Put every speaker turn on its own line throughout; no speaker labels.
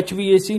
HVAC۔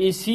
AC،